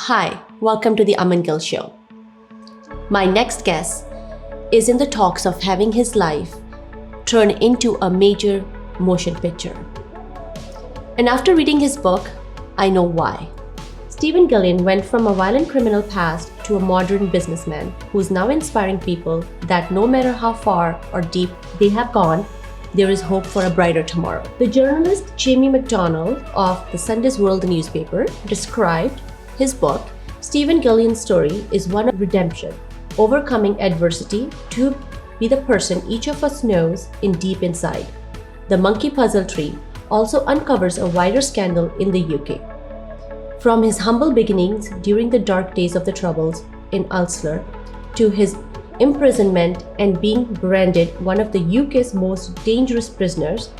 Hi, welcome to the Aman Gill Show. My next guest is in the talks of having his life turn into a major motion picture. And after reading his book, I know why. Stephen Gillen went from a violent criminal past to a modern businessman who is now inspiring people that no matter how far or deep they have gone, there is hope for a brighter tomorrow. The journalist Jamie McDonald of the Sunday's World newspaper described his book, Stephen Gillen Story, is one of redemption, overcoming adversity to be the person each of us knows in deep inside. The Monkey Puzzle Tree also uncovers a wider scandal in the UK. From his humble beginnings during the dark days of the Troubles in Ulster to his imprisonment and being branded one of the UK's most dangerous prisoners,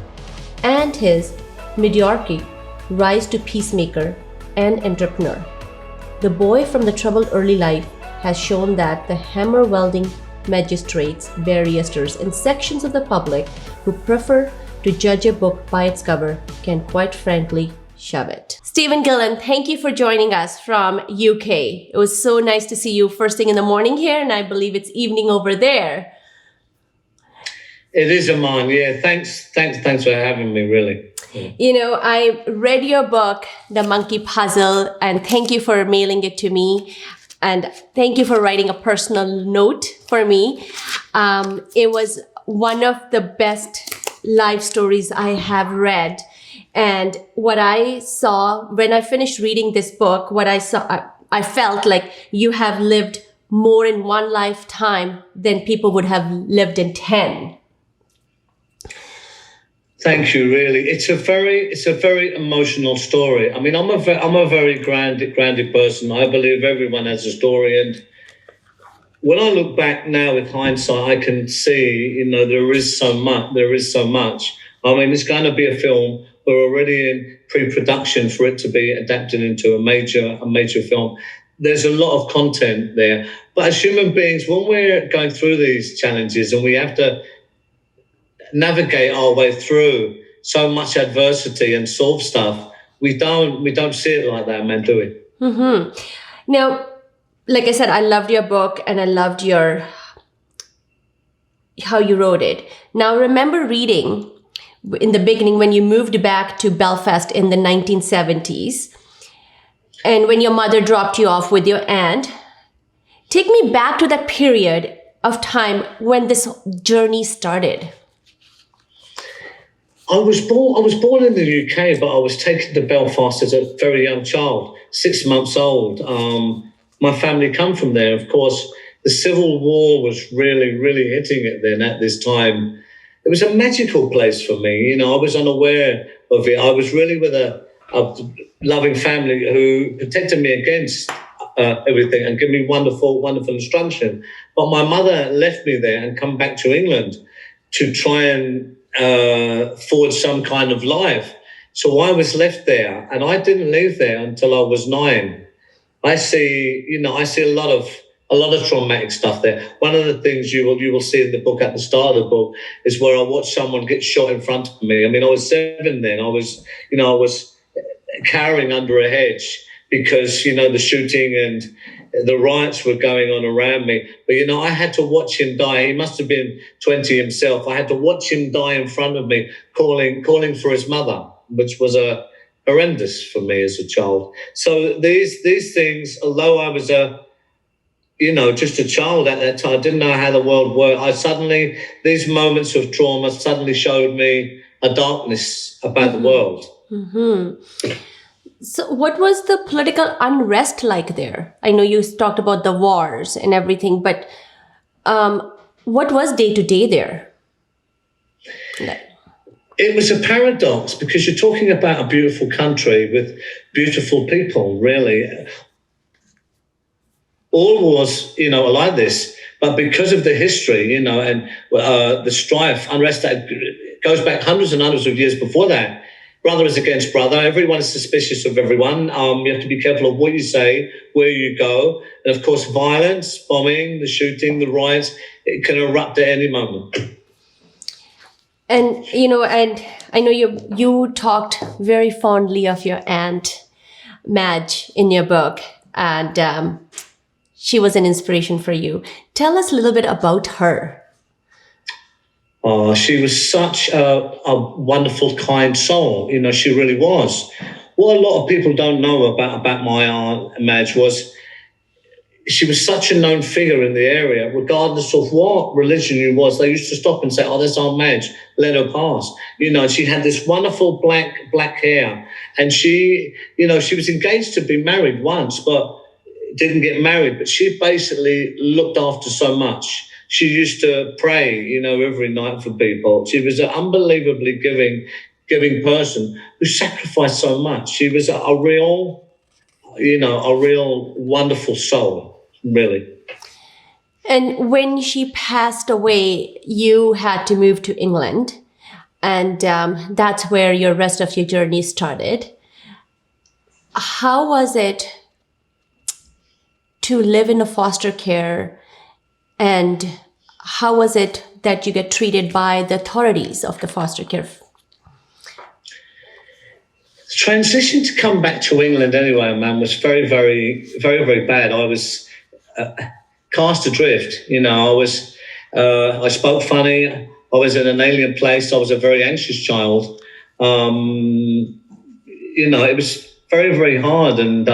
and his mediocrity rise to peacemaker and entrepreneur. The boy from the troubled early life has shown that the hammer-wielding magistrates, barristers, and sections of the public who prefer to judge a book by its cover can quite frankly shove it. Stephen Gillen, thank you for joining us from UK. It was so nice to see you first thing in the morning here, and I believe it's evening over there. It is, Aman. Yeah, thanks for having me, really. Yeah. You know, I read your book, The Monkey Puzzle, and thank you for mailing it to me. And thank you for writing a personal note for me. It was one of the best life stories I have read. And what I saw when I finished reading this book, I felt like you have lived more in one lifetime than people would have lived in 10. Thank you. Really, it's a very emotional story. I mean, I'm a very grounded person. I believe everyone has a story, and when I look back now with hindsight, I can see, there is so much. I mean, it's going to be a film. We're already in pre-production for it to be adapted into a major film. There's a lot of content there, but as human beings, when we're going through these challenges and we have to navigate our way through so much adversity and solve stuff, we don't see it like that, man, do we? Mm-hmm. Now, like I said, I loved your book and I loved how you wrote it. Now, remember reading in the beginning when you moved back to Belfast in the 1970s and when your mother dropped you off with your aunt. Take me back to that period of time when this journey started. I was born in the UK, but I was taken to Belfast as a very young child, 6 months old. My family come from there. Of course, the Civil War was really, really hitting it then at this time. It was a magical place for me. I was unaware of it. I was really with a loving family who protected me against everything and gave me wonderful, wonderful instruction. But my mother left me there and come back to England to try and forge some kind of life. So I was left there, and I didn't leave there until I was 9. I see a lot of traumatic stuff there. One of the things you will see in the book at the start of the book is where I watched someone get shot in front of me. I mean, I was 7 then. I was cowering under a hedge because the shooting and the riots were going on around me. But, I had to watch him die. He must have been 20 himself. I had to watch him die in front of me, calling for his mother, which was horrendous for me as a child. So these things, although I was just a child at that time, I didn't know how the world worked. These moments of trauma suddenly showed me a darkness about the world. Mm-hmm. So what was the political unrest like there? I know you talked about the wars and everything, but what was day to day there? It was a paradox because you're talking about a beautiful country with beautiful people, really. All wars, are like this, but because of the history, and the strife, unrest that goes back hundreds and hundreds of years before that, brother is against brother. Everyone is suspicious of everyone. You have to be careful of what you say, where you go. And, of course, violence, bombing, the shooting, the riots, it can erupt at any moment. And, and I know you talked very fondly of your aunt, Madge, in your book. and she was an inspiration for you. Tell us a little bit about her. She was such a wonderful, kind soul. She really was. What a lot of people don't know about my aunt Madge was she was such a known figure in the area, regardless of what religion you was. They used to stop and say, "Oh, there's Aunt Madge, let her pass." She had this wonderful black hair, and she was engaged to be married once, but didn't get married. But she basically looked after so much. She used to pray, every night for people. She was an unbelievably giving person who sacrificed so much. She was a real wonderful soul. Really. And when she passed away, you had to move to England, and that's where your rest of your journey started. How was it to live in a foster care, and how was it that you get treated by the authorities of the foster care? The transition to come back to England anyway, man, was very, very, very, very bad. I was cast adrift. I spoke funny. I was in an alien place. I was a very anxious child. It was very, very hard. And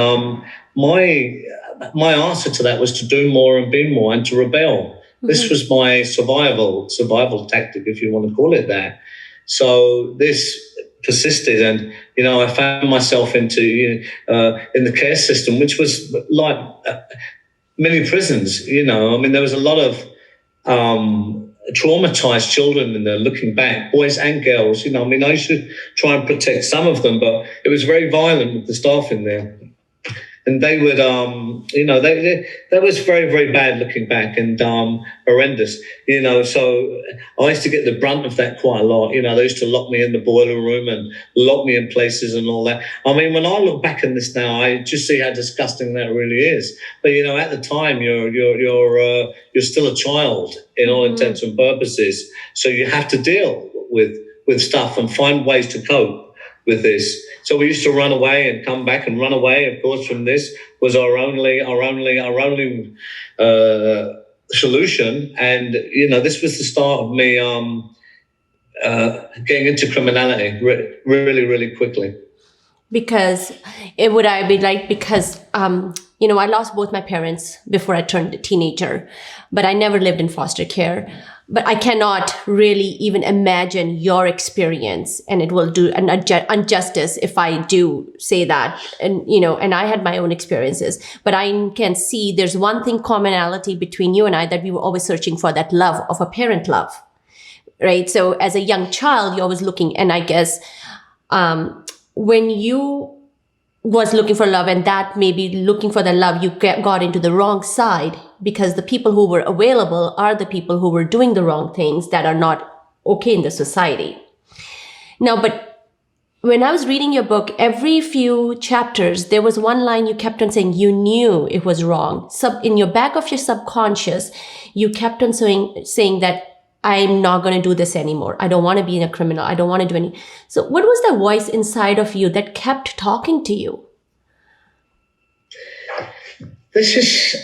my answer to that was to do more and be more and to rebel. Mm-hmm. This was my survival tactic, if you want to call it that. So this persisted, and I found myself into in the care system, which was like many prisons. There was a lot of traumatized children in there. Looking back, boys and girls. I used to try and protect some of them, but it was very violent with the staff in there. And they would, that was very, very bad looking back, and horrendous, So I used to get the brunt of that quite a lot. They used to lock me in the boiler room and lock me in places and all that. When I look back on this now, I just see how disgusting that really is. But at the time, you're still a child in all intents and purposes. So you have to deal with stuff and find ways to cope with this. So we used to run away and come back and run away. Of course, from this was our only solution. And this was the start of me getting into criminality really, really quickly. Because I lost both my parents before I turned a teenager, but I never lived in foster care. But I cannot really even imagine your experience, and it will do an injustice if I do say that. And, and I had my own experiences, but I can see there's one thing commonality between you and I, that we were always searching for that love of a parent love, right? So as a young child, you're always looking, and I guess when you was looking for love, and that maybe looking for the love, you got into the wrong side, because the people who were available are the people who were doing the wrong things that are not okay in the society. Now, but when I was reading your book, every few chapters, there was one line you kept on saying you knew it was wrong. In your back of your subconscious, you kept on saying that I'm not going to do this anymore. I don't want to be a criminal. I don't want to do any. So what was the voice inside of you that kept talking to you? This is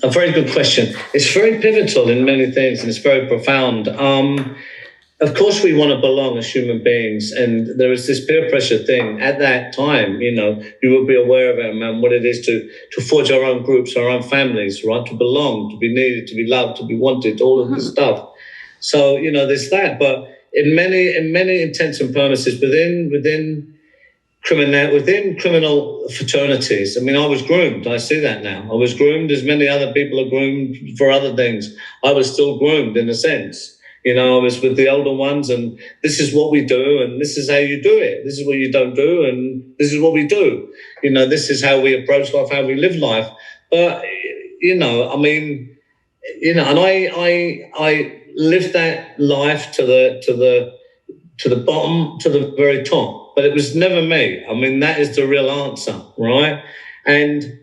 a very good question. It's very pivotal in many things, and it's very profound. Of course, we want to belong as human beings, and there is this peer pressure thing. At that time, you will be aware of it, and what it is to forge our own groups, our own families, right? To belong, to be needed, to be loved, to be wanted, all of this stuff. So, there's that. But in many intents and purposes, within criminal fraternities, I was groomed. I see that now. I was groomed as many other people are groomed for other things. I was still groomed in a sense. I was with the older ones, and this is what we do, and this is how you do it. This is what you don't do, and this is what we do. This is how we approach life, how we live life. But, and I lived that life to the bottom, to the very top. But it was never me. That is the real answer, right? And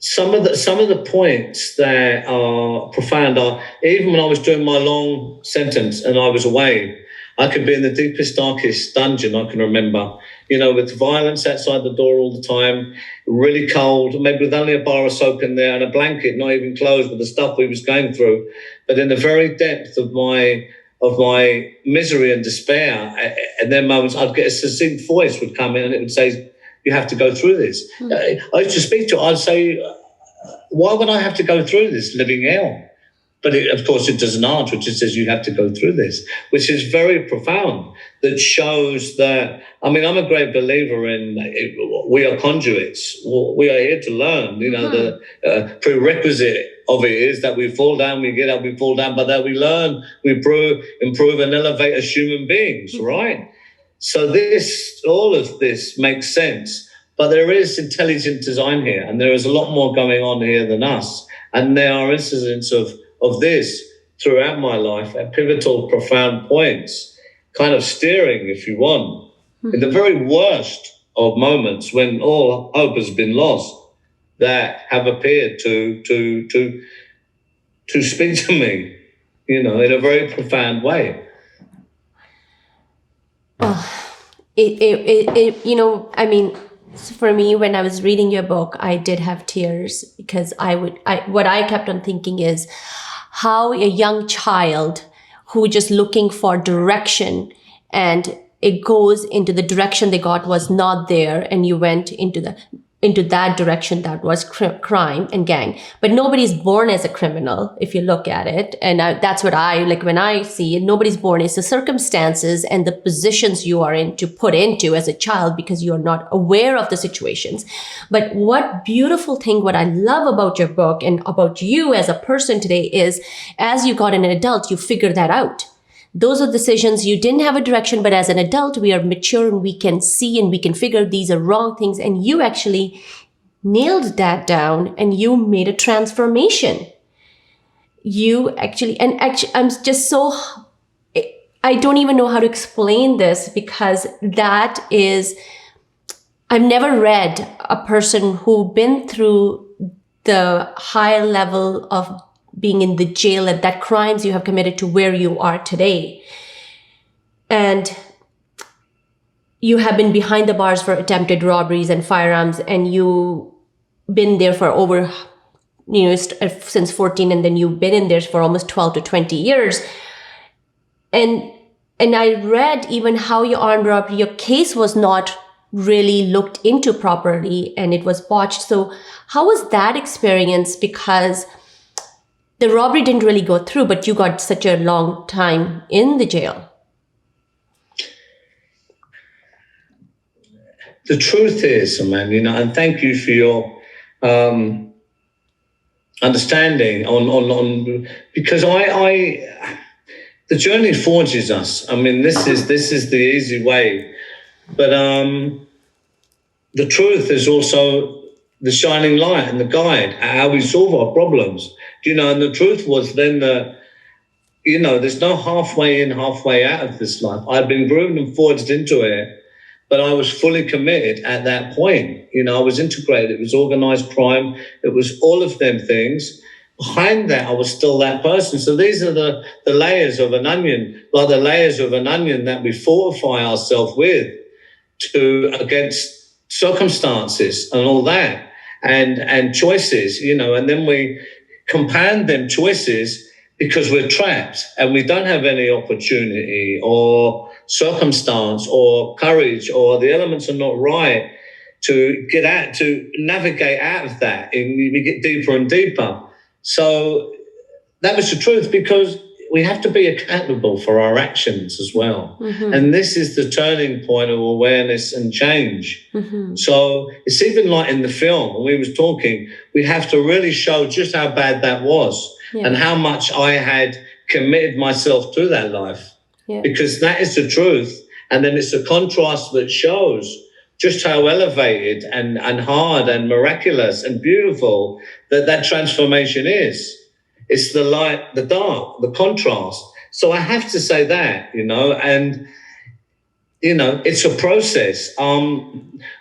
some of the points that are profound are, even when I was doing my long sentence and I was away, I could be in the deepest, darkest dungeon I can remember, with violence outside the door all the time, really cold, maybe with only a bar of soap in there and a blanket, not even closed, with the stuff we was going through. But in the very depth of my misery and despair, and then moments I'd get a succinct voice would come in and it would say, you have to go through this. I used to speak to it, I'd say, why would I have to go through this living hell? But of course, it doesn't answer. It just says you have to go through this, which is very profound. That shows that, I'm a great believer in we are conduits. We are here to learn. The prerequisite of it is that we fall down, we get up, we fall down, but that we learn, we improve and elevate as human beings, right? So all of this makes sense. But there is intelligent design here, and there is a lot more going on here than us. And there are incidents of this throughout my life at pivotal, profound points, kind of steering, if you want, in the very worst of moments when all hope has been lost, that have appeared to speak to me, in a very profound way. For me, when I was reading your book, I did have tears because what I kept on thinking is how a young child who just looking for direction and it goes into the direction they got was not there, and you went into that direction that was crime and gang. But nobody's born as a criminal, if you look at it. And that's what I like when I see it. Nobody's born. It's the circumstances and the positions you are put into as a child because you're not aware of the situations. But what I love about your book and about you as a person today is, as you got an adult, you figured that out. Those are decisions you didn't have a direction, but as an adult, we are mature and we can see and we can figure these are wrong things. And you actually nailed that down and you made a transformation. I'm just so, I don't even know how to explain this because I've never read a person who been through the high level of being in the jail and that crimes you have committed to where you are today. And you have been behind the bars for attempted robberies and firearms, and you been there for over, since 14, and then you've been in there for almost 12 to 20 years. And I read even how your armed robbery, your case was not really looked into properly and it was botched. So how was that experience? Because the robbery didn't really go through, but you got such a long time in the jail. The truth is, man, and thank you for your understanding on because the journey forges us. This is the easy way, but the truth is also the shining light and the guide, how we solve our problems. And the truth was then that, there's no halfway in, halfway out of this life. I've been groomed and forged into it, but I was fully committed at that point. I was integrated. It was organized crime. It was all of them things. Behind that, I was still that person. So these are the layers of an onion, like the layers of an onion that we fortify ourselves with against circumstances and all that and choices, and then we compound them choices because we're trapped and we don't have any opportunity or circumstance or courage, or the elements are not right to navigate out of that, and we get deeper and deeper. So that was the truth, because we have to be accountable for our actions as well. Mm-hmm. And this is the turning point of awareness and change. Mm-hmm. So it's even like in the film, when we was talking, we have to really show just how bad that was, and how much I had committed myself to that life, because that is the truth. And then it's a contrast that shows just how elevated and hard and miraculous and beautiful that transformation is. It's the light, the dark, the contrast. So I have to say that, and, it's a process.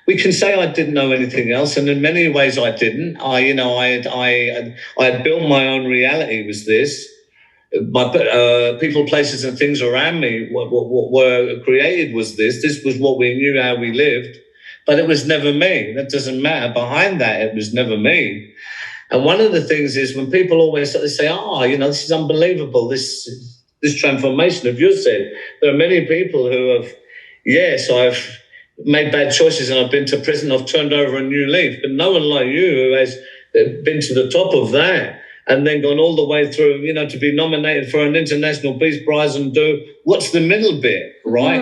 We can say I didn't know anything else, and in many ways I didn't. I had built my own reality with this, my people, places, and things around me, what were created was this. This was what we knew, how we lived, but it was never me. That doesn't matter. Behind that, it was never me. And one of the things is when people always say, "Oh, this is unbelievable. This transformation." Of you said, there are many people who have, yes, I've made bad choices and I've been to prison. I've turned over a new leaf, but no one like you who has been to the top of that and then gone all the way through, to be nominated for an International Peace Prize and do what's the middle bit, right?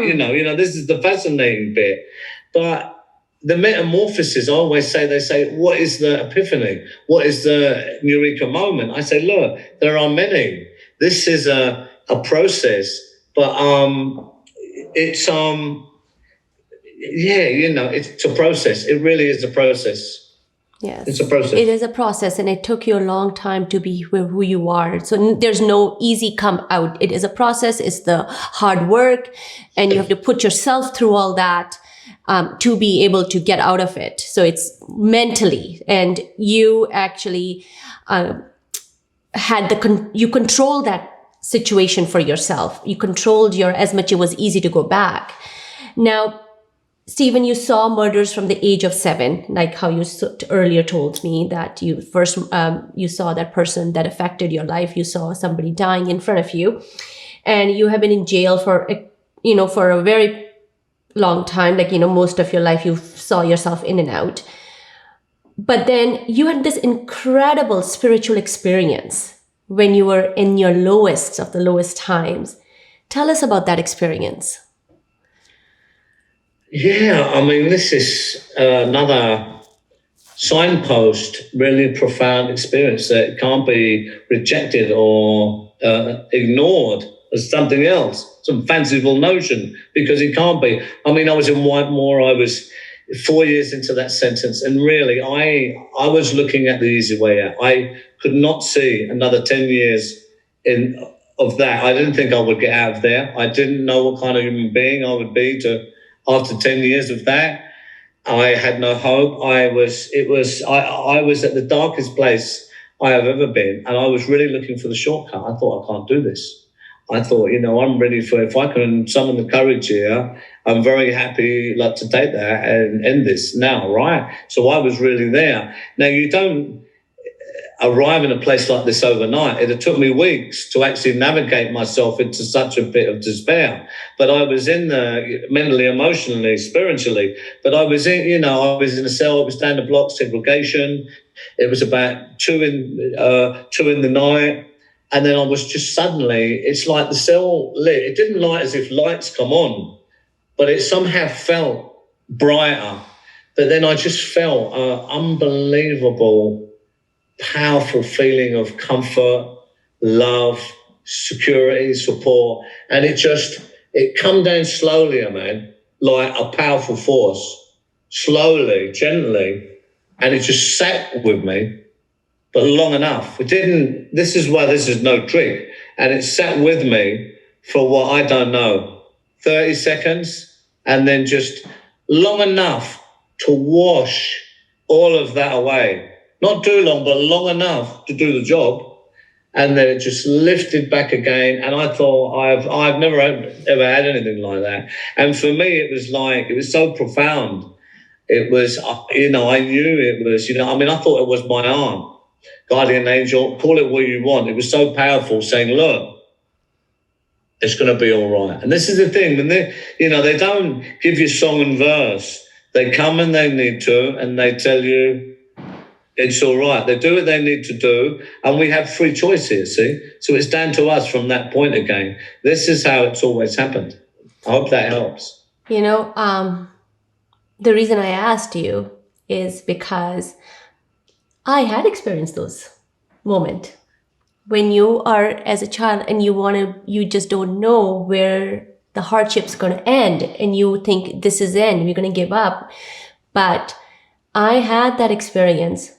This is the fascinating bit. But the metamorphosis, I always say, they say, what is the epiphany? What is the eureka moment? I say, look, there are many. This is a process, but it's it's a process. It really is a process. Yes, it's a process. It is a process, and it took you a long time to be who you are. So there's no easy come out. It is a process. It's the hard work, and you have to put yourself through all that to be able to get out of it. So it's mentally, and you actually you control that situation for yourself. You controlled as much. It was easy to go back. Now, Stephen, you saw murders from the age of 7, like how you earlier told me that you first you saw that person that affected your life. You saw somebody dying in front of you, and you have been in jail for a very long time. Like, most of your life you saw yourself in and out. But then you had this incredible spiritual experience when you were in your lowest of the lowest times. Tell us about that experience. Yeah, this is another signpost, really profound experience that can't be rejected or ignored as something else, some fanciful notion, because it can't be. I was in Whitemoor. I was 4 years into that sentence, and really I was looking at the easy way out. I could not see another 10 years of that. I didn't think I would get out of there. I didn't know what kind of human being I would be after 10 years of that. I had no hope. I was at the darkest place I have ever been, and I was really looking for the shortcut. I thought, I can't do this. I thought, I'm ready if I can summon the courage here, I'm very happy to take that and end this now, right? So I was really there. Now, you don't arrive in a place like this overnight. It took me weeks to actually navigate myself into such a bit of despair. But I was in there mentally, emotionally, spiritually. But I was in a cell. It was down the block, segregation. It was about 2 in the night. And then I was just suddenly, it's like the cell lit. It didn't light as if lights come on, but it somehow felt brighter. But then I just felt an unbelievable, powerful feeling of comfort, love, security, support. And it come down slowly, man, like a powerful force, slowly, gently. And it just sat with me, but long enough. It didn't, this is why this is no trick. And it sat with me for what I don't know, 30 seconds, and then just long enough to wash all of that away. Not too long, but long enough to do the job. And then it just lifted back again. And I thought, I've never ever had anything like that. And for me, it was so profound. It was, I knew it was, I thought it was my aunt, guardian angel, call it what you want. It was so powerful, saying, look, it's going to be all right. And this is the thing, when they don't give you song and verse. They come and they need to, and they tell you it's all right. They do what they need to do, and we have free choice here, see? So it's down to us from that point again. This is how it's always happened. I hope that helps. The reason I asked you is because I had experienced those moments when you are as a child and you just don't know where the hardship's going to end, and you think this is end, we're going to give up. But I had that experience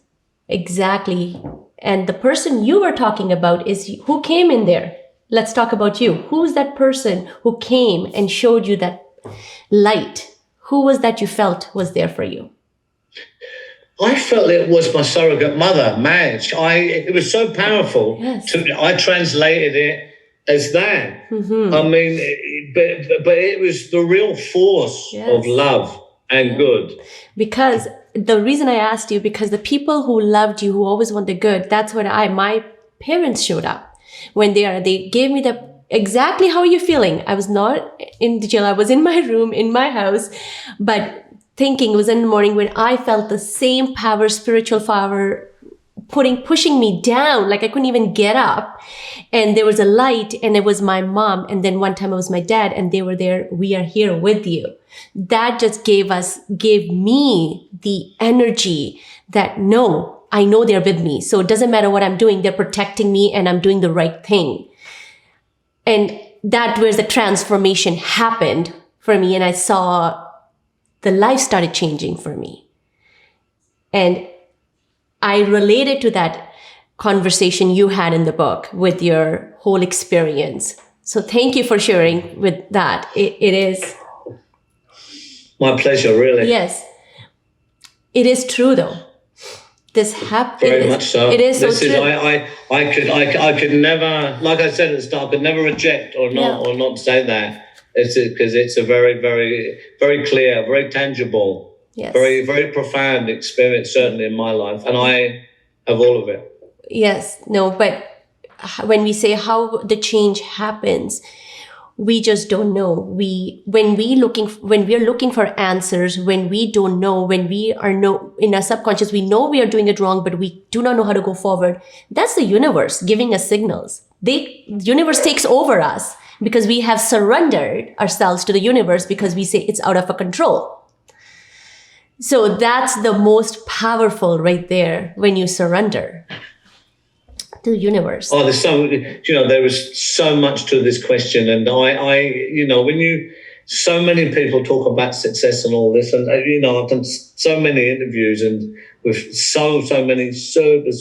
exactly. And the person you were talking about is who came in there. Let's talk about you. Who's that person who came and showed you that light? Who was that you felt was there for you? I felt it was my surrogate mother, Madge. It was so powerful. Yes. I translated it as that. Mm-hmm. I mean, but it was the real force of love and good. Because the reason I asked you, because the people who loved you, who always want the good, that's what my parents showed up when they gave me the exactly how are you feeling. I was not in the jail. I was in my room, in my house, but thinking it was in the morning when I felt the same power, spiritual power, pushing me down, like I couldn't even get up. And there was a light, and it was my mom. And then one time it was my dad, and they were there. We are here with you. That just gave me the energy that no, I know they're with me. So it doesn't matter what I'm doing. They're protecting me, and I'm doing the right thing. And that where the transformation happened for me. And I saw the life started changing for me. And I related to that conversation you had in the book with your whole experience. So thank you for sharing with that. It is my pleasure, really. Yes. It is true though. This happened. Very much so. It is so true. I could never, like I said at the start, I could never reject or not say that. It's because it's a very, very, very clear, very tangible, very, very profound experience, certainly in my life. And I have all of it. Yes. No, but when we say how the change happens, we just don't know. When we are looking for answers, when we don't know, when we are in our subconscious, we know we are doing it wrong, but we do not know how to go forward. That's the universe giving us signals. The universe takes over us because we have surrendered ourselves to the universe because we say it's out of our control. So that's the most powerful right there when you surrender to the universe. Oh, there is so much to this question. And so many people talk about success and all this, and I've done so many interviews and with so many super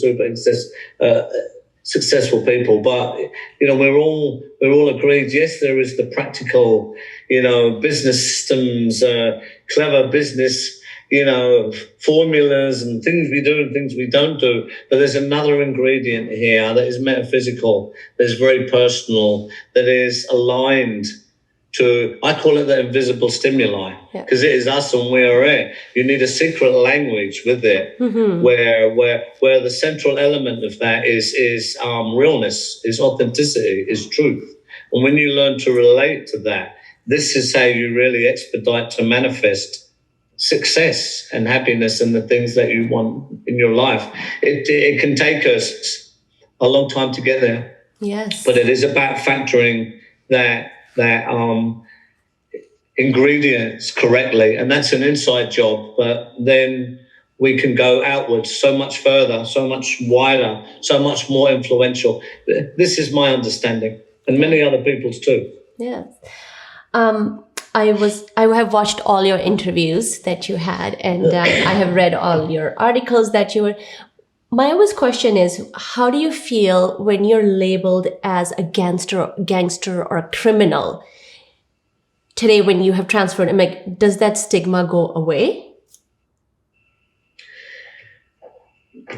successful people, but we're all agreed. Yes, there is the practical, business systems, clever business, formulas and things we do and things we don't do. But there's another ingredient here that is metaphysical, that is very personal, that is aligned to, I call it the invisible stimuli, because it is us and we are it. You need a secret language with it, where the central element of that is realness, is authenticity, is truth. And when you learn to relate to that, this is how you really expedite to manifest success and happiness and the things that you want in your life. It can take us a long time to get there. Yes. But it is about factoring that ingredients correctly, and that's an inside job. But then we can go outwards so much further, so much wider, so much more influential. This is my understanding, and many other people's too. Yes. I have watched all your interviews that you had, and I have read all your articles that you were. My always question is, how do you feel when you're labeled as a gangster or a criminal today when you have transferred? I'm like, does that stigma go away?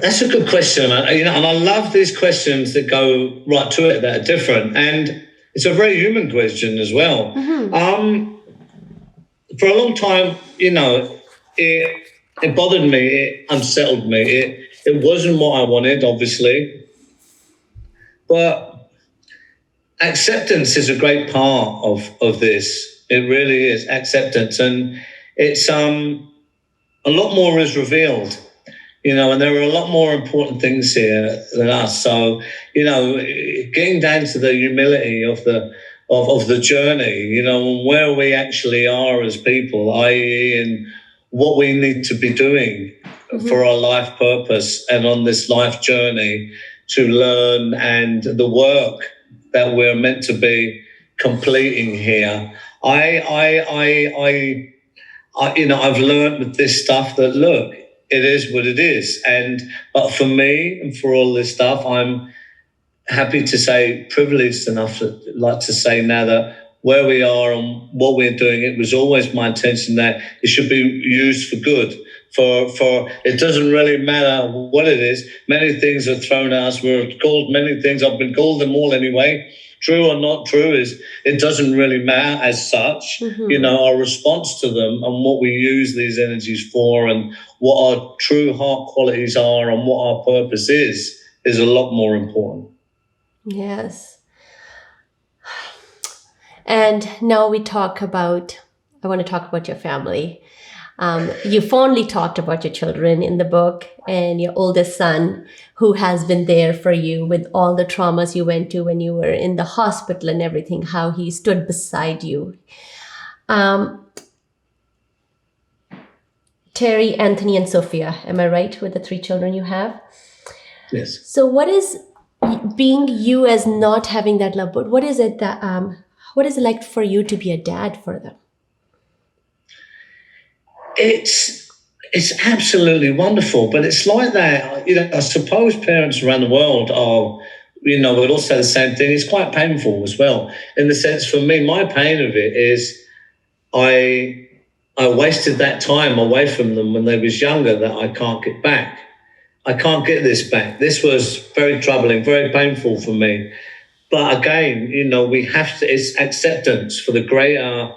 That's a good question, and I love these questions that go right to it, that are different, and it's a very human question as well. Mm-hmm. For a long time, it bothered me, it unsettled me. It wasn't what I wanted, obviously, but acceptance is a great part of this. It really is, acceptance, and it's a lot more is revealed, and there are a lot more important things here than us. So, getting down to the humility of the journey, and where we actually are as people, i.e., and what we need to be doing for our life purpose and on this life journey to learn, and the work that we're meant to be completing here. I've learned with this stuff that, look, it is what it is. But for me and for all this stuff, I'm happy to say, privileged enough to say now that where we are and what we're doing, it was always my intention that it should be used for good, for it doesn't really matter what it is. Many things are thrown at us. We're called many things. I've been called them all anyway. True or not true is it doesn't really matter as such. Our response to them and what we use these energies for and what our true heart qualities are and what our purpose is a lot more important. Yes. And now I want to talk about your family. You fondly talked about your children in the book and your oldest son, who has been there for you with all the traumas you went to when you were in the hospital and everything, how he stood beside you. Terry, Anthony, and Sophia, am I right, with the 3 children you have? Yes. So what is being you as not having that love, but what is it like for you to be a dad for them? It's absolutely wonderful, but it's like that. I suppose parents around the world are, would all say the same thing. It's quite painful as well. In the sense, for me, my pain of it is I wasted that time away from them when they was younger that I can't get back. I can't get this back. This was very troubling, very painful for me. But again, we have to, it's acceptance for the greater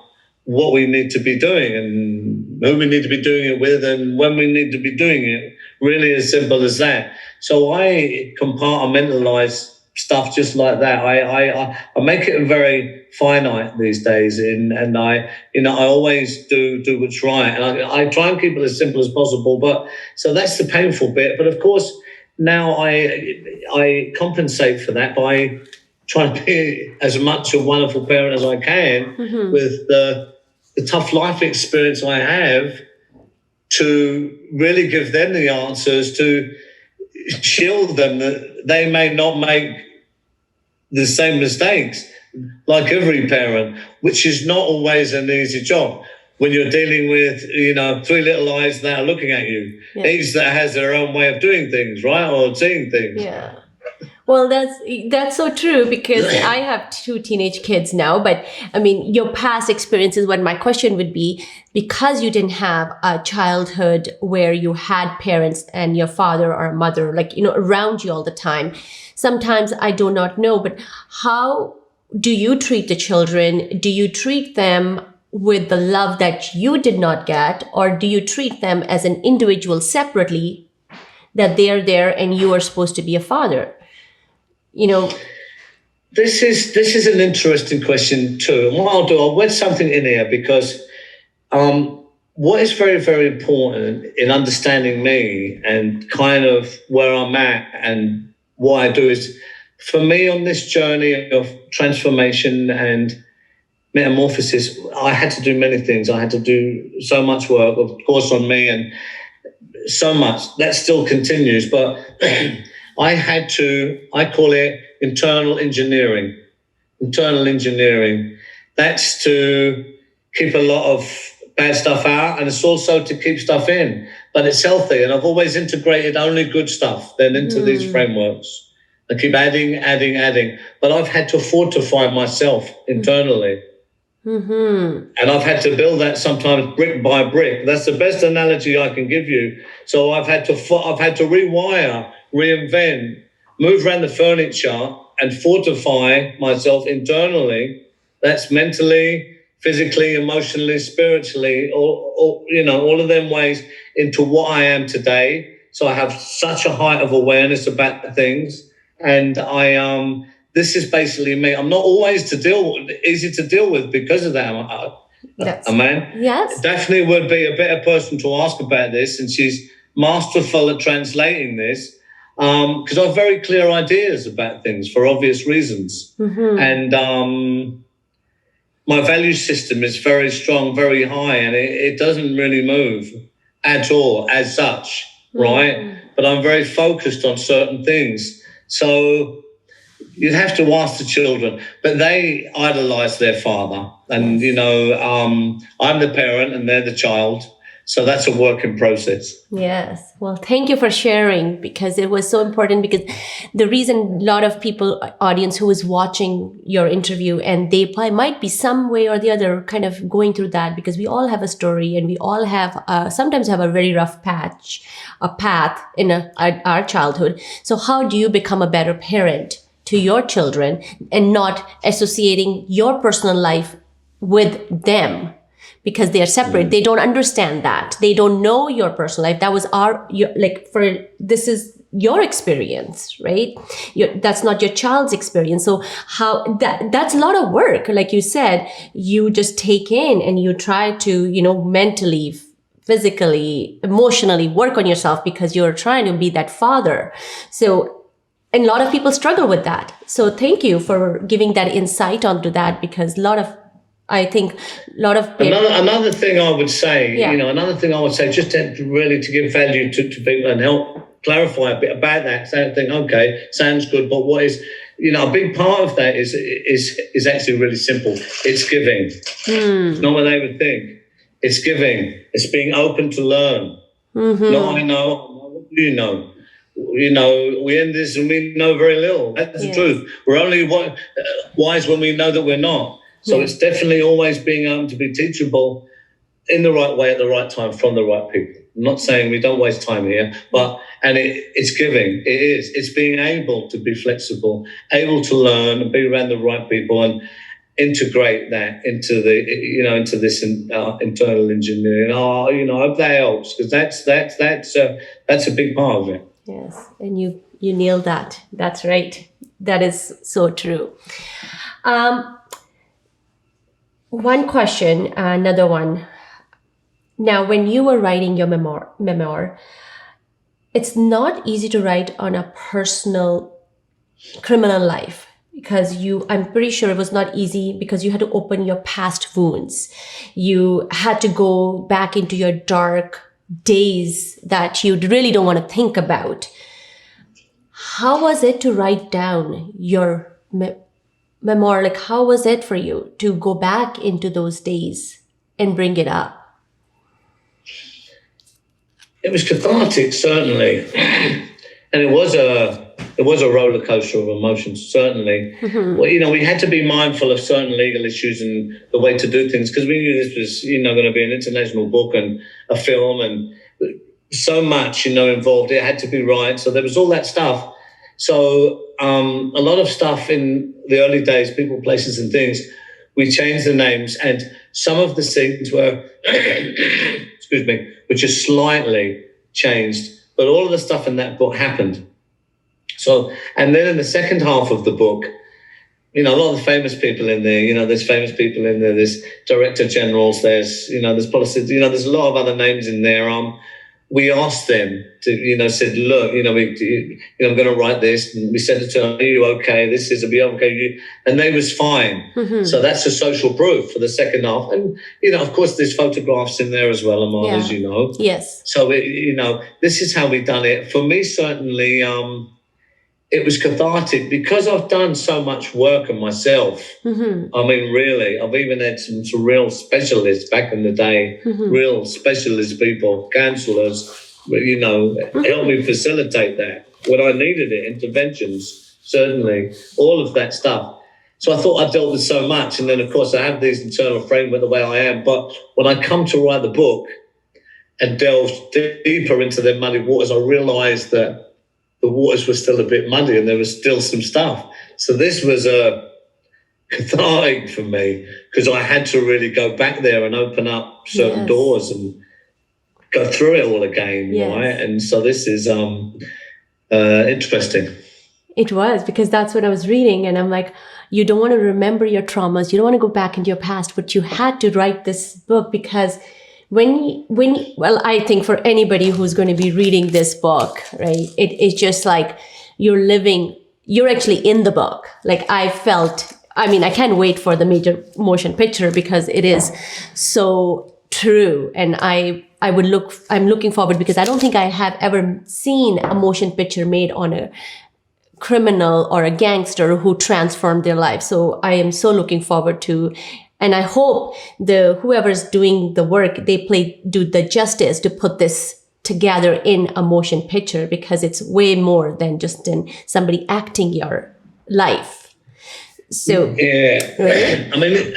what we need to be doing and who we need to be doing it with and when we need to be doing it. Really as simple as that. So I compartmentalize stuff just like that. I make it very finite these days, and I always do what's right, and I try and keep it as simple as possible. But so that's the painful bit. But of course, now I compensate for that by trying to be as much a wonderful parent as I can with the tough life experience I have to really give them the answers, to shield them that they may not make the same mistakes like every parent, which is not always an easy job when you're dealing with, 3 little eyes that are looking at you, each that has their own way of doing things, right, or seeing things. Yeah. Well, that's so true, because I have 2 teenage kids now, but I mean, your past experiences, what my question would be, because you didn't have a childhood where you had parents and your father or mother, around you all the time. Sometimes I do not know, but how do you treat the children? Do you treat them with the love that you did not get, or do you treat them as an individual separately, that they're there and you are supposed to be a father? This is an interesting question too. And what I'll wedge something in here, because what is very, very important in understanding me and kind of where I'm at and what I do is, for me on this journey of transformation and metamorphosis, I had to do many things. I had to do so much work, of course, on me, and so much that still continues. But I call it internal engineering. Internal engineering. That's to keep a lot of bad stuff out, and it's also to keep stuff in. But it's healthy, and I've always integrated only good stuff then into these frameworks. I keep adding. But I've had to fortify myself internally. And I've had to build that sometimes brick by brick. That's the best analogy I can give you. So I've had to rewire, reinvent, move around the furniture and fortify myself internally. That's mentally, physically, emotionally, spiritually, all of them ways into what I am today. So I have such a height of awareness about things, and this is basically me. I'm not always easy to deal with because of that. Yes. Daphne would be a better person to ask about this, and she's masterful at translating this, because I have very clear ideas about things for obvious reasons. And my value system is very strong, very high, and it doesn't really move at all as such, right? But I'm very focused on certain things. So you'd have to ask the children, but they idolize their father. And, I'm the parent and they're the child. So that's a work in process. Yes. Well, thank you for sharing, because it was so important, because the reason a lot of people, audience who is watching your interview, and they might be some way or the other kind of going through that, because we all have a story, and we all have sometimes have a very rough path in our childhood. So how do you become a better parent to your children and not associating your personal life with them? Because they are separate. They don't understand that. They don't know your personal life. That was this is your experience, right? That's not your child's experience. So that's a lot of work. Like you said, you just take in and you try to, mentally, physically, emotionally work on yourself, because you're trying to be that father. So, and a lot of people struggle with that. So thank you for giving that insight onto that, because I think a lot of people... Another thing I would say, just to give value to people and help clarify a bit about that. So I think, okay, sounds good, but what is, a big part of that is actually really simple. It's giving. It's not what they would think. It's giving. It's being open to learn. Mm-hmm. No, I know. What do you know? We end this and we know very little. That's the truth. We're only wise when we know that we're not. So it's definitely always being able to be teachable in the right way at the right time from the right people. I'm not saying we don't waste time here, but it's giving. It is. It's being able to be flexible, able to learn and be around the right people and integrate that into this internal engineering. I hope that helps, because that's a big part of it. Yes, and you nailed that. That's right. That is so true. One question, another one. Now, when you were writing your memoir, it's not easy to write on a personal criminal life, because I'm pretty sure it was not easy, because you had to open your past wounds. You had to go back into your dark days that you really don't want to think about. How was it to write down your memoir? Like, how was it for you to go back into those days and bring it up? It was cathartic, certainly, and it was a roller coaster of emotions, certainly. Mm-hmm. Well, we had to be mindful of certain legal issues and the way to do things, because we knew this was, going to be an international book and a film, and so much, involved. It had to be right. So there was all that stuff. So a lot of stuff in the early days, people, places and things, we changed the names, and some of the scenes were, were just slightly changed. But all of the stuff in that book happened. So, and then in the second half of the book, a lot of the famous people in there, there's famous people in there, there's director generals, there's policy, there's a lot of other names in there. We asked them to, said, look, I'm going to write this. And we said to them, are you okay? This is, are we okay? And they was fine. Mm-hmm. So that's a social proof for the second half. And, of course, there's photographs in there as well, Amal, as you know. Yes. So, this is how we've done it. For me, certainly, it was cathartic, because I've done so much work on myself. Mm-hmm. I mean, really, I've even had some real specialists back in the day, real specialist people, counsellors, help me facilitate that when I needed it, interventions, certainly, all of that stuff. So I thought I dealt with so much. And then, of course, I have these internal framework the way I am. But when I come to write the book and delve deeper into the muddy waters, I realised that the waters were still a bit muddy and there was still some stuff. So this was a cathartic for me, because I had to really go back there and open up certain doors and go through it all again, right? And so this is interesting. It was, because that's what I was reading, and I'm like, you don't want to remember your traumas, you don't want to go back into your past, but you had to write this book, because I think for anybody who's going to be reading this book, right, it's just like you're actually in the book. Like, I can't wait for the major motion picture, because it is so true. And I'm looking forward, because I don't think I have ever seen a motion picture made on a criminal or a gangster who transformed their life. So I am so looking forward to And I hope whoever's doing the work, they do the justice to put this together in a motion picture, because it's way more than just in somebody acting your life. So yeah, right? I mean,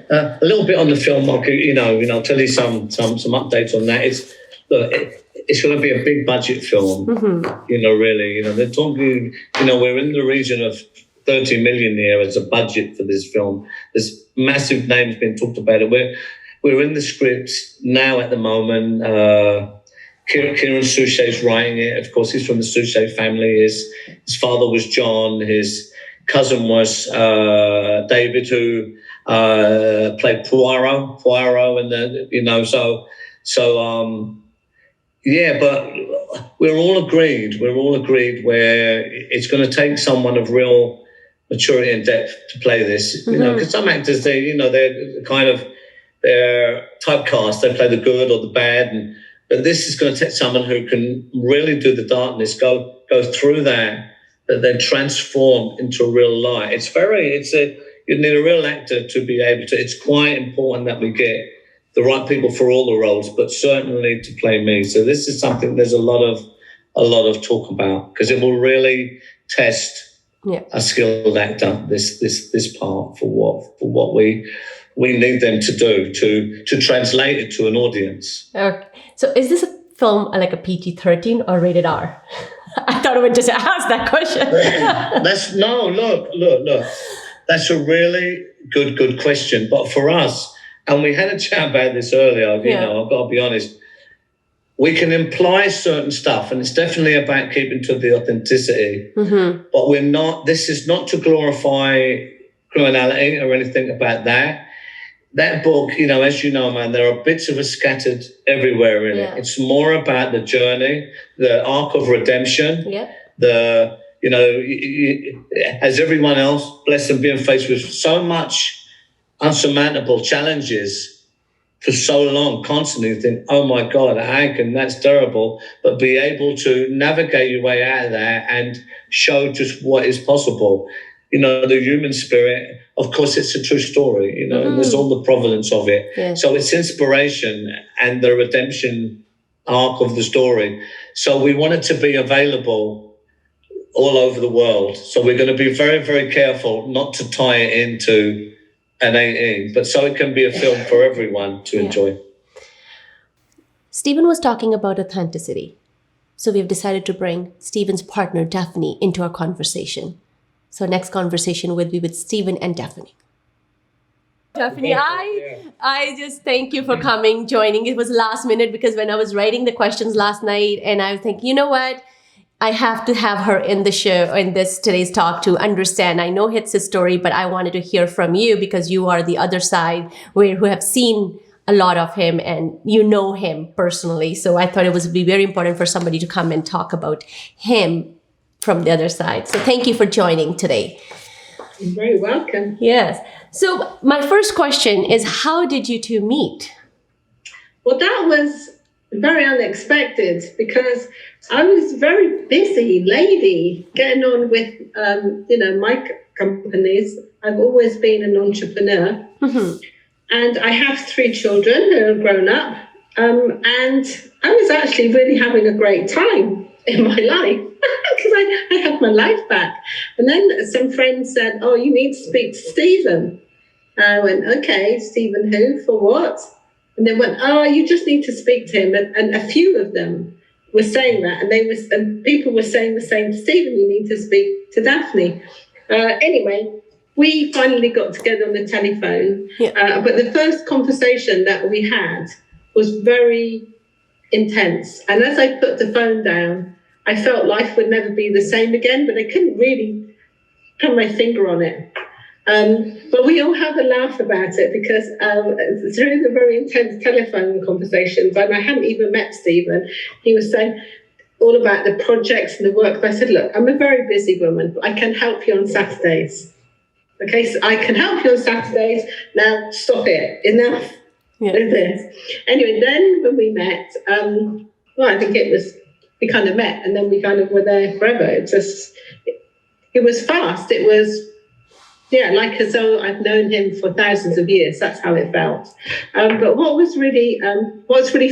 a little bit on the film. I'll I'll tell you some updates on that. It's going to be a big budget film. Really, they're talking. We're in the region of 30 million here as a budget for this film. There's massive names being talked about it. We're in the scripts now at the moment. Kieran Suchet's writing it. Of course, he's from the Suchet family. His father was John. His cousin was David, who played Poirot, and but we're all agreed. Where it's going to take someone of real maturity and depth to play this. Because some actors, they're kind of, they're typecast. They play the good or the bad, but this is going to take someone who can really do the darkness, go through that then transform into a real light. You need a real actor to be able to. It's quite important that we get the right people for all the roles, but certainly to play me. So this is something there's a lot of talk about, because it will really test a skilled actor. This part for what we need them to do to translate it to an audience. Okay. So is this a film like a PG-13 or rated R? I thought I would just ask that question. Look. That's a really good question. But for us, and we had a chat about this earlier, I've got to be honest, we can imply certain stuff, and it's definitely about keeping to the authenticity. But this is not to glorify criminality or anything about that. That book, as you know, man, there are bits of it scattered everywhere in it. It's more about the journey, the arc of redemption, as everyone else, blessed and being faced with so much unsurmountable challenges for so long, constantly think, oh my God, that's terrible, but be able to navigate your way out of that and show just what is possible. The human spirit, of course, it's a true story, and there's all the provenance of it. Yeah. So it's inspiration and the redemption arc of the story. So we want it to be available all over the world. So we're going to be very, very careful not to tie it into an 18, but so it can be a film for everyone to enjoy. Stephen was talking about authenticity. So we've decided to bring Stephen's partner, Daphne, into our conversation. So next conversation will be with Stephen and Daphne. Daphne, I just thank you for coming, joining. It was last minute because when I was writing the questions last night, and I was thinking, you know what? I have to have her in the show, in today's talk, to understand. I know it's his story, but I wanted to hear from you because you are the other side who have seen a lot of him and you know him personally. So I thought it would be very important for somebody to come and talk about him from the other side. So thank you for joining today. You're very welcome. Yes. So my first question is, how did you two meet? Well, that was very unexpected because I was a very busy lady getting on with, my companies. I've always been an entrepreneur. And I have 3 children who are grown up. And I was actually really having a great time in my life because I had my life back. And then some friends said, oh, you need to speak to Stephen. I went, okay, Stephen who? For what? And they went, oh, you just need to speak to him. And a few of them were saying that. And people were saying the same, Stephen, you need to speak to Daphne. Anyway, we finally got together on the telephone. But the first conversation that we had was very intense. And as I put the phone down, I felt life would never be the same again, but I couldn't really put my finger on it. But we all have a laugh about it because through the very intense telephone conversations, and I hadn't even met Stephen, he was saying all about the projects and the work. But I said, look, I'm a very busy woman, but I can help you on Saturdays. Okay, so I can help you on Saturdays. Now stop it. Enough of this. Anyway, then when we met, I think we kind of met and then we kind of were there forever. It was fast. It was Yeah, like as though I've known him for thousands of years. That's how it felt. But what's really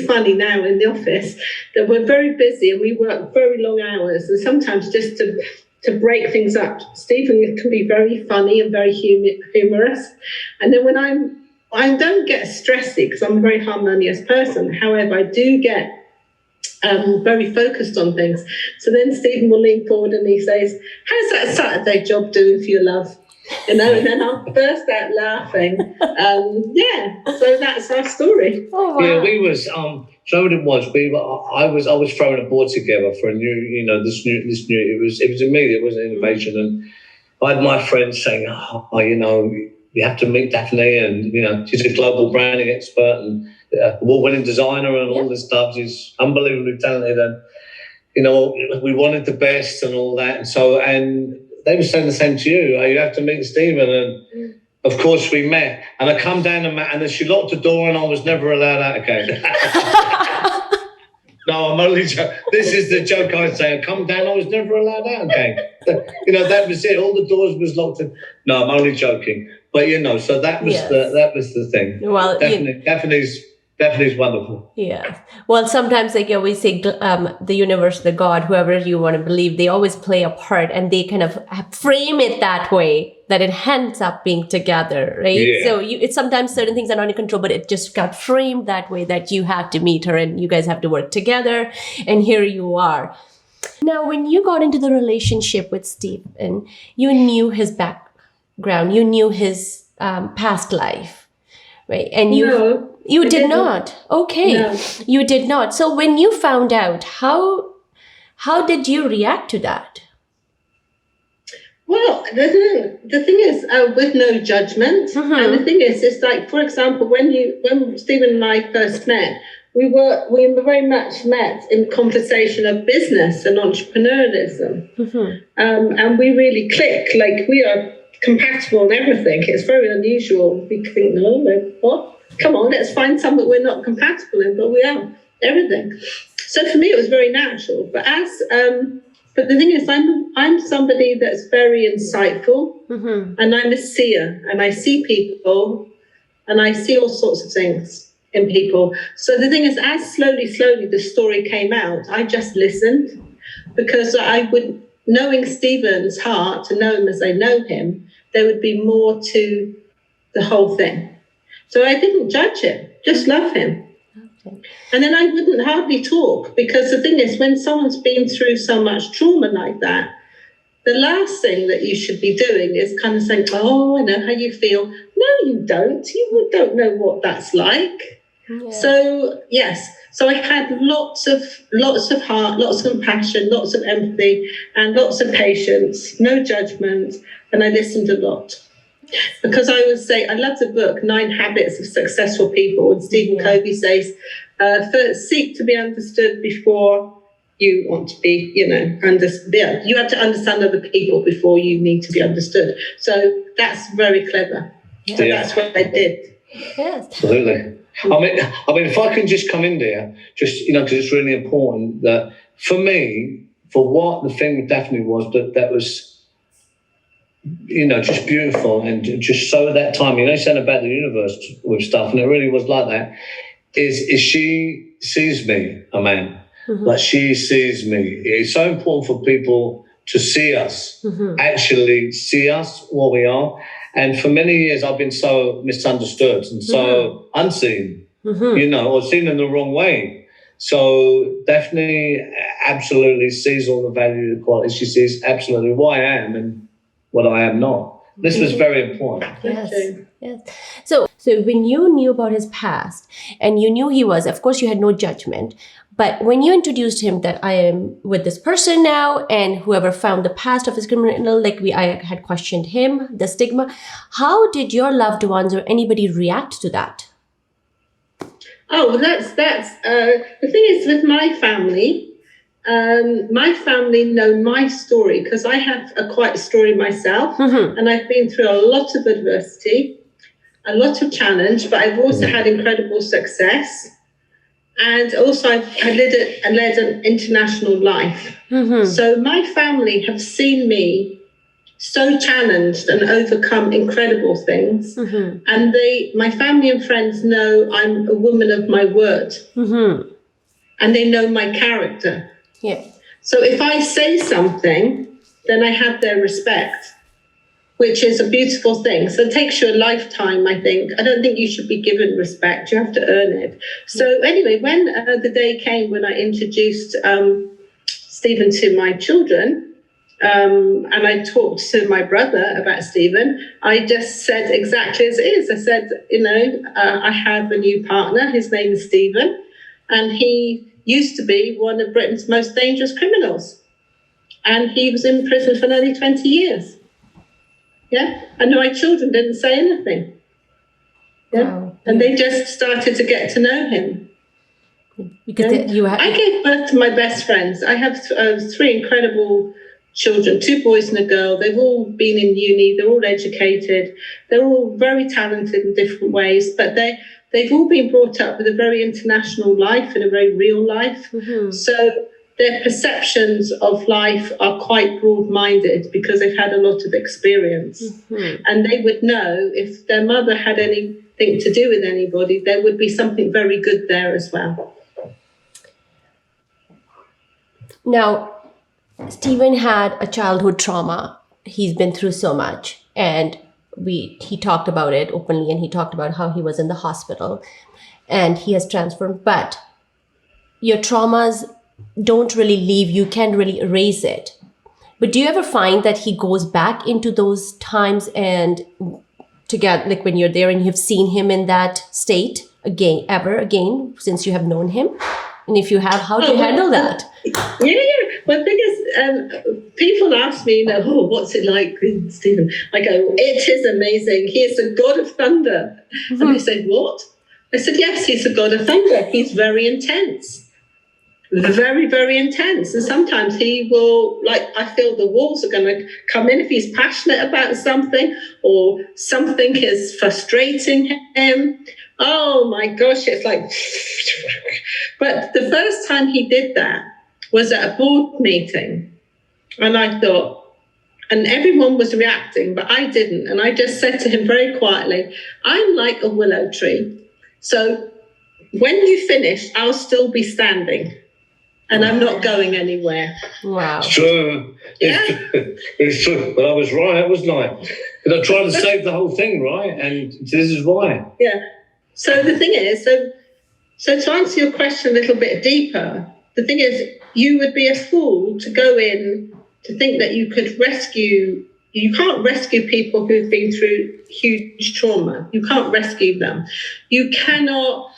funny now in the office, that we're very busy and we work very long hours, and sometimes just to break things up, Stephen can be very funny and very humorous. And then when I don't get stressy because I'm a very harmonious person. However, I do get very focused on things. So then Stephen will lean forward and he says, "How's that Saturday job doing for you, love?" And then I'll burst out laughing. So that's our story. Oh, wow. Yeah, we was so what it was. I was throwing a board together for a new, this new. It was immediate. It was an innovation, and I had my friends saying, you have to meet Daphne, and she's a global branding expert and award-winning designer and all this stuff. She's unbelievably talented, and we wanted the best and all that. And they were saying the same to you. You have to meet Stephen, and of course we met. And I come down and then she locked the door, and I was never allowed out again. No, I'm only joking. This is the joke I say. I come down, I was never allowed out again. That was it. All the doors was locked. No, I'm only joking. But so that was the thing. Well, Daphne's wonderful. Yeah. Well, sometimes, like you always say, the universe, the God, whoever you want to believe, they always play a part, and they kind of frame it that way that it ends up being together, right? Yeah. So it's sometimes certain things are not in control, but it just got framed that way that you have to meet her and you guys have to work together, and here you are. Now, when you got into the relationship with Stephen, you knew his background, you knew his past life, right? And you did not. Okay. No. You did not. So when you found out, how did you react to that? Well, the thing is, with no judgment. Mm-hmm. And the thing is, it's like, for example, when Stephen and I first met, we were very much met in conversation of business and entrepreneurialism. Mm-hmm. And we really click. Like, we are compatible in everything. It's very unusual. We think, no, what? Come on, let's find something we're not compatible in, but we are, everything. So for me, it was very natural. But but the thing is, I'm somebody that's very insightful, mm-hmm. and I'm a seer, and I see people, and I see all sorts of things in people. So the thing is, as slowly the story came out, I just listened, because knowing Stephen's heart and know him as I know him, there would be more to the whole thing. So I didn't judge him, just love him. Okay. And then I wouldn't hardly talk, because the thing is, when someone's been through so much trauma like that, the last thing that you should be doing is kind of saying, "Oh, I know how you feel." No, you don't. You don't know what that's like. Yeah. So, yes. So I had lots of heart, lots of compassion, lots of empathy, and lots of patience, no judgment, and I listened a lot. Because I would say, I love the book, 9 Habits of Successful People. And Stephen Covey says, first seek to be understood before you want to be, understood. You have to understand other people before you need to be understood. So that's very clever. Yeah. So that's what I did. Yes. Absolutely. I mean, if I can just come in there, just, because it's really important that for me, for what the thing with Daphne was, that was, just beautiful, and just so that time, saying about the universe with stuff, and it really was like that, is she sees me, a man, mm-hmm. like she sees me. It's so important for people to see us, mm-hmm. actually see us, what we are. And for many years, I've been so misunderstood and so mm-hmm. unseen, mm-hmm. Or seen in the wrong way. So Daphne absolutely sees all the value, the quality. She sees absolutely who I am and what I am not. This was very important. Yes. Yes. So when you knew about his past, and you knew he was, of course, you had no judgment. But when you introduced him that I am with this person now, and whoever found the past of his criminal, I had questioned him, the stigma. How did your loved ones or anybody react to that? Oh, well, that's the thing is with my family. My family know my story because I have a quite story myself, mm-hmm. and I've been through a lot of adversity, a lot of challenge, but I've also had incredible success, and also I led an international life. Mm-hmm. So my family have seen me so challenged and overcome incredible things. And my family and friends know I'm a woman of my word. And they know my character. Yeah. So if I say something, then I have their respect, which is a beautiful thing. So it takes you a lifetime, I think. I don't think you should be given respect. You have to earn it. So anyway, when the day came when I introduced Stephen to my children, and I talked to my brother about Stephen, I just said exactly as it is. I said, I have a new partner. His name is Stephen, and he used to be one of Britain's most dangerous criminals. And he was in prison for nearly 20 years. Yeah, and my children didn't say anything. Yeah, wow. And they just started to get to know him. Because I gave birth to my best friends. I have 3 incredible children, 2 boys and a girl. They've all been in uni. They're all educated. They're all very talented in different ways, but they've all been brought up with a very international life and a very real life. So their perceptions of life are quite broad-minded because they've had a lot of experience. And they would know if their mother had anything to do with anybody, there would be something very good there as well. Now, Stephen had a childhood trauma. He's been through so much, and he talked about it openly, and he talked about how he was in the hospital and he has transformed. But your traumas don't really leave, you can't really erase it. But do you ever find that he goes back into those times and together, like when you're there and you've seen him in that state again, since you have known him? And if you have, how do you handle that? Yeah. Well, the thing is, people ask me, what's it like with Stephen? I go, it is amazing. He is the god of thunder. And they say, what? I said, yes, he's the god of thunder. He's very intense. Very, very intense. And sometimes he will, I feel the walls are going to come in if he's passionate about something or something is frustrating him. Oh my gosh, it's like... But the first time he did that was at a board meeting. And I thought, and everyone was reacting, but I didn't. And I just said to him very quietly, I'm like a willow tree. So when you finish, I'll still be standing. And I'm not going anywhere. Wow. It's true. Yeah. It's true. But I was right, wasn't I? Because I tried to save the whole thing, right? And this is why. Yeah. So the thing is, so to answer your question a little bit deeper, the thing is, you would be a fool to go in to think that you could rescue. You can't rescue people who've been through huge trauma. You can't rescue them. You cannot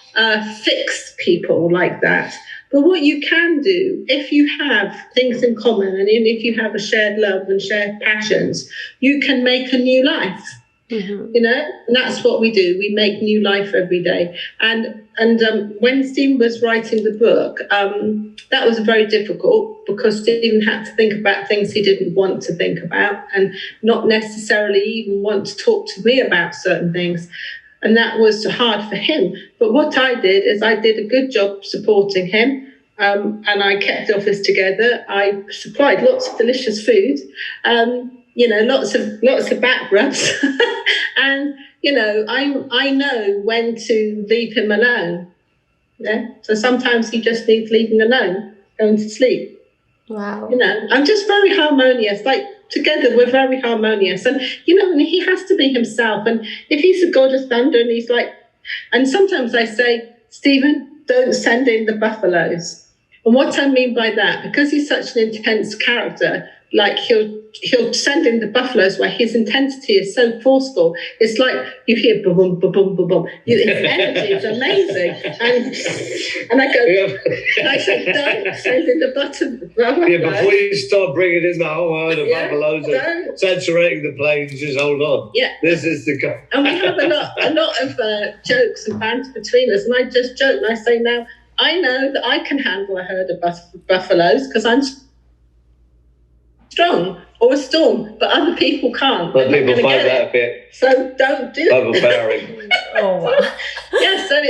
fix people like that. But what you can do, if you have things in common and if you have a shared love and shared passions, you can make a new life. And that's what we do. We make new life every day. And when Stephen was writing the book, that was very difficult because Stephen had to think about things he didn't want to think about and not necessarily even want to talk to me about certain things. And that was hard for him. But what I did is I did a good job supporting him. And I kept the office together. I supplied lots of delicious food. Lots of back rubs. And, I know when to leave him alone. Yeah. So sometimes he just needs leaving alone, going to sleep. Wow. I'm just very harmonious. Like together we're very harmonious. And, and he has to be himself. And if he's a god of thunder and he's like, and sometimes I say, Stephen, don't send in the buffaloes. And what I mean by that, because he's such an intense character, like he'll send in the buffaloes where his intensity is so forceful. It's like you hear boom, boom, boom, boom, boom, boom. His energy is amazing. And I go, I said, don't send in the buffaloes. Yeah, before you start bringing in the whole herd of buffaloes and saturating the plains, just hold on. Yeah. This is the go. And we have a lot of jokes and banter between us. And I just joke and I say, now, I know that I can handle a herd of buffaloes because I'm strong, or a storm, but other people can't. But people find that a bit. So don't do it. Overbearing. Oh, wow. Yeah, so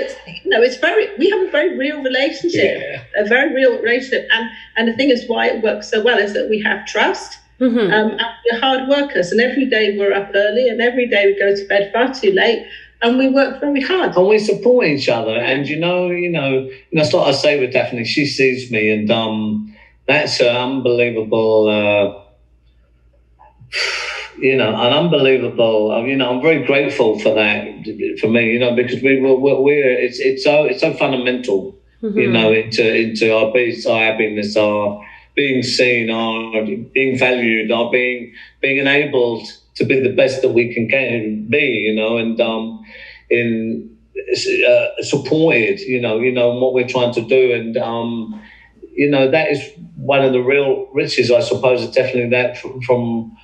we have a very real relationship, a very real relationship. And the thing is why it works so well is that we have trust And we're hard workers, and every day we're up early, and every day we go to bed far too late, and we work very hard. And we support each other. And it's like I say with Daphne, she sees me, and that's an unbelievable. An unbelievable. I'm very grateful for that. For me, because it's so fundamental. Into our peace, our happiness, our being seen, our being valued, our being enabled to be the best that we can be. In supported. In what we're trying to do, and that is one of the real riches, I suppose. It's definitely that from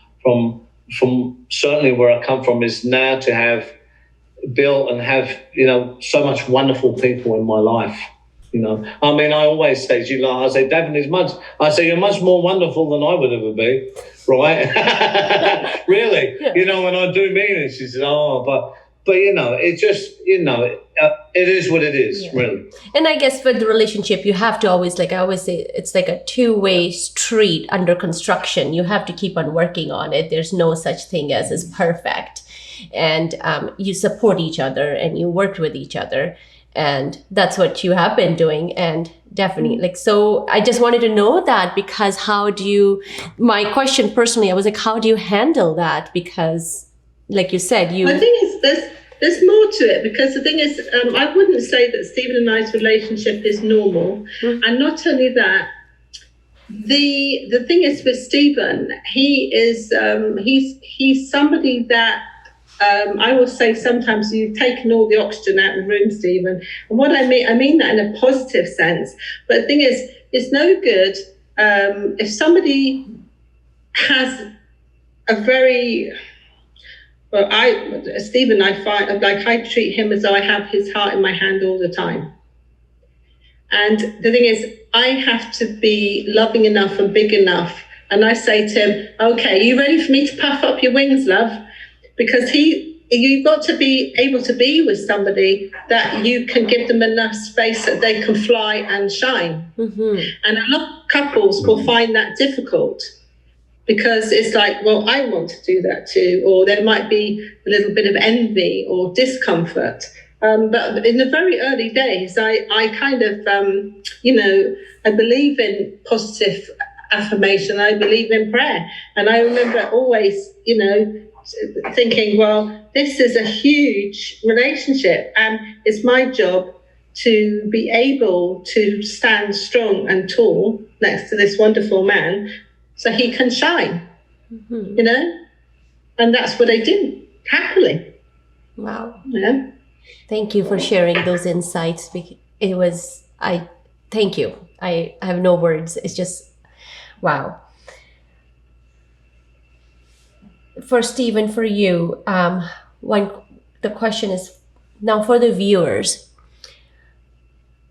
certainly where I come from, is now to have built and have so much wonderful people in my life. I always say, I say, Daphne, you're much more wonderful than I would ever be, right? Really, yeah. When I do mean it, she says, but it just, it is what it is, yeah. Really. And I guess for the relationship, you have to always, like I always say, it's like a two-way street under construction. You have to keep on working on it. There's no such thing as is perfect. And you support each other and you work with each other. And that's what you have been doing. And definitely, so I just wanted to know that, because my question personally, I was like, how do you handle that? Because like you said, I think there's more to it, because the thing is, I wouldn't say that Stephen and I's relationship is normal. And not only that, the thing is with Stephen, he is, he's somebody that, I will say sometimes you've taken all the oxygen out of the room, Stephen. And what I mean that in a positive sense. But the thing is, it's no good if somebody has a very... Well, Stephen, I find I treat him as though I have his heart in my hand all the time. And the thing is, I have to be loving enough and big enough. And I say to him, okay, are you ready for me to puff up your wings, love? Because you've got to be able to be with somebody that you can give them enough space that they can fly and shine. And a lot of couples will find that difficult, because it's like, well, I want to do that too, or there might be a little bit of envy or discomfort. But in the very early days, I kind of, I believe in positive affirmation. I believe in prayer. And I remember always, thinking, well, this is a huge relationship, and it's my job to be able to stand strong and tall next to this wonderful man so he can shine, and that's what I do, happily. Wow. Yeah. Thank you for sharing those insights. Thank you. I have no words. It's just, wow. For Stephen, for you, the question is now for the viewers,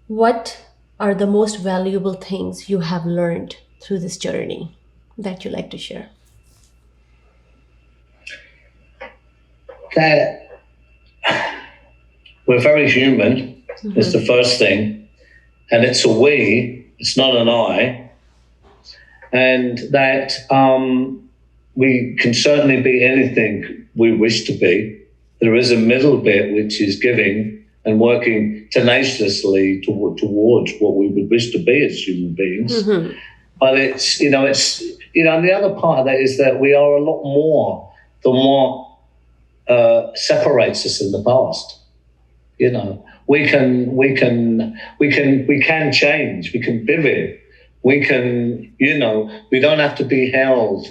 what are the most valuable things you have learned through this journey that you like to share? That we're very human is the first thing, and it's a we, it's not an I, and that we can certainly be anything we wish to be. There is a middle bit, which is giving and working tenaciously towards what we would wish to be as human beings. But it's and the other part of that is that we are a lot more than what separates us in the past. We can change, we can pivot, we can, we don't have to be held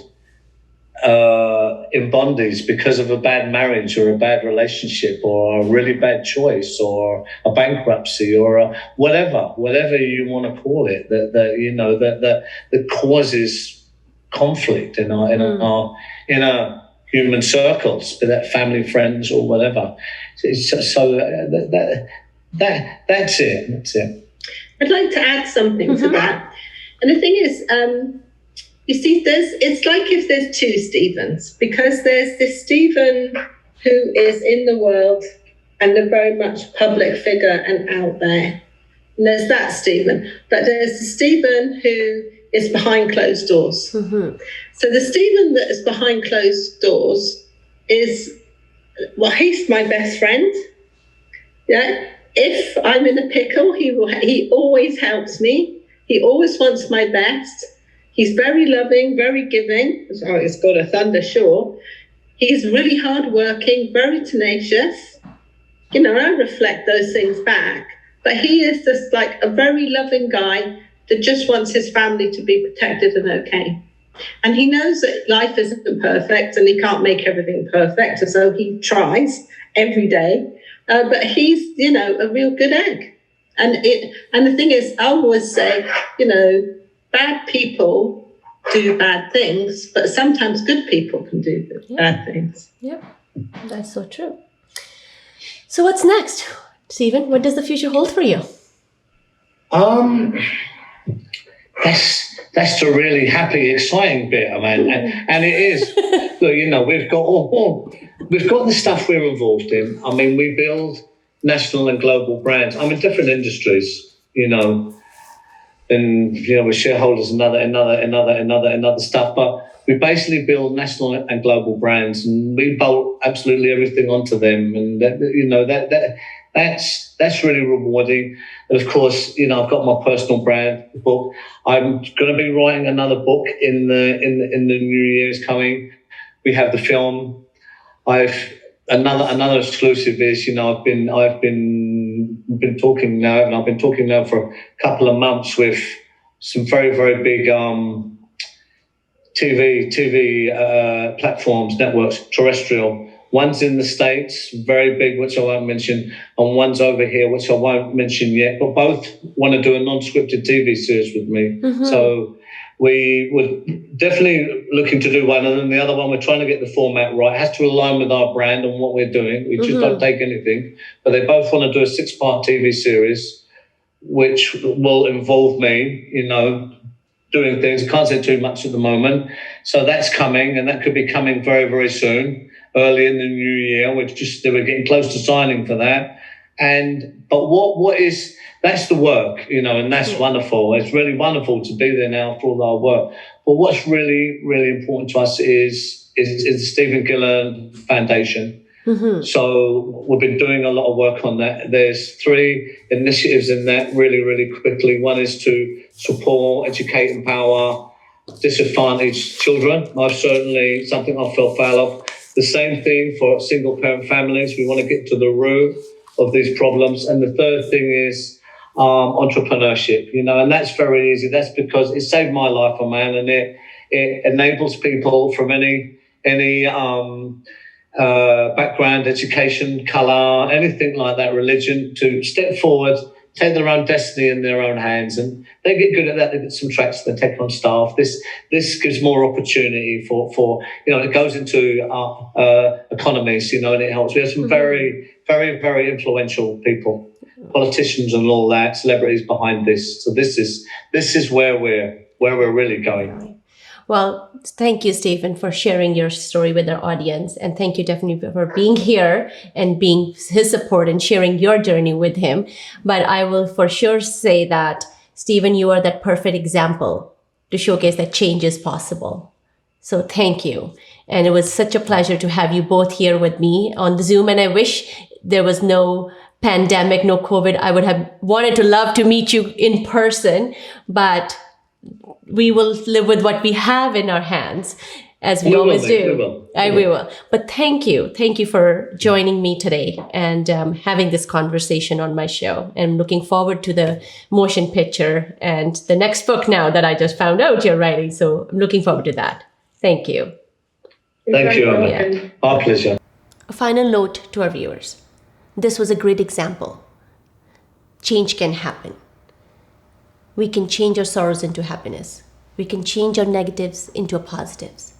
in bondage because of a bad marriage or a bad relationship or a really bad choice or a bankruptcy or a whatever you want to call it, that causes conflict in our human circles, be that family, friends, or whatever. So that's it. I'd like to add something to that. And the thing is, you see, it's like if there's two Stephens, because there's this Stephen who is in the world and a very much public figure and out there. And there's that Stephen. But there's the Stephen who is behind closed doors. Mm-hmm. So the Stephen that is behind closed doors is, well, he's my best friend. Yeah. If I'm in a pickle, he always helps me. He always wants my best. He's very loving, very giving. Oh, it's got a thunder sure. He's really hardworking, very tenacious. You know, I reflect those things back. But he is just like a very loving guy that just wants his family to be protected and okay. And he knows that life isn't perfect and he can't make everything perfect. So he tries every day. But he's, you know, a real good egg. And the thing is, I always say, you know, bad people do bad things, but sometimes good people can do bad things. Yep, that's so true. So what's next, Stephen? What does the future hold for you? That's the really happy, exciting bit, man, and it is. Look, you know, we've got the stuff we're involved in. I mean, we build national and global brands. I'm in different industries, you know, and you know, we're shareholders in other stuff. But we basically build national and global brands, and we bolt absolutely everything onto them, and that, you know, that's really rewarding. And of course, you know, I've got my personal brand book. I'm going to be writing another book in the new year's coming. We have the film. Another exclusive is, you know, I've been talking now, and I've been talking now for a couple of months with some very, very big TV platforms, networks, terrestrial. One's in the States, very big, which I won't mention, and one's over here, which I won't mention yet, but both want to do a non-scripted TV series with me. Mm-hmm. So we were definitely looking to do one, and then the other one, we're trying to get the format right. It has to align with our brand and what we're doing. We just don't take anything. But they both want to do a 6-part TV series, which will involve me, you know, doing things. Can't say too much at the moment. So that's coming, and that could be coming very, very soon, early in the new year. We're getting close to signing for that. But what is, that's the work, you know, and that's wonderful. It's really wonderful to be there now for all our work. But what's really, really important to us is the Stephen Gillen Foundation. Mm-hmm. So we've been doing a lot of work on that. There's 3 initiatives in that really, really quickly. One is to support, educate, empower disadvantaged children. I've certainly, something I felt foul of. The same thing for single parent families. We want to get to the root of these problems. And the third thing is entrepreneurship, you know, and that's very easy. That's because it saved my life, man, and it enables people from any background, education, colour, anything like that, religion, to step forward, take their own destiny in their own hands, and they get good at that. They get some tracks, they take on staff. This gives more opportunity for you know, it goes into economies, you know, and it helps. We have some very, very, very influential people, politicians and all that, celebrities behind this. So this is where we're really going. Well, thank you, Stephen, for sharing your story with our audience. And thank you, Daphne, for being here and being his support and sharing your journey with him. But I will for sure say that, Stephen, you are that perfect example to showcase that change is possible. So thank you. And it was such a pleasure to have you both here with me on the Zoom. And I wish there was no pandemic, no COVID. I would have wanted to love to meet you in person, but we will live with what we have in our hands, as we always do. We will. But thank you. Thank you for joining me today and having this conversation on my show. And looking forward to the motion picture and the next book now that I just found out you're writing. So I'm looking forward to that. Thank you. Thank you. Yeah. Our pleasure. A final note to our viewers. This was a great example. Change can happen. We can change our sorrows into happiness. We can change our negatives into positives.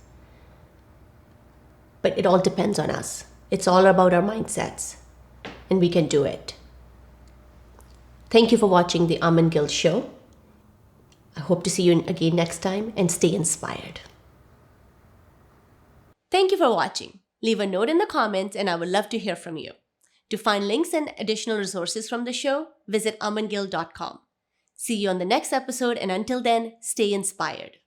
But it all depends on us. It's all about our mindsets. And we can do it. Thank you for watching the Aman Gill Show. I hope to see you again next time, and stay inspired. Thank you for watching. Leave a note in the comments and I would love to hear from you. To find links and additional resources from the show, visit amangill.com. See you on the next episode, and until then, stay inspired.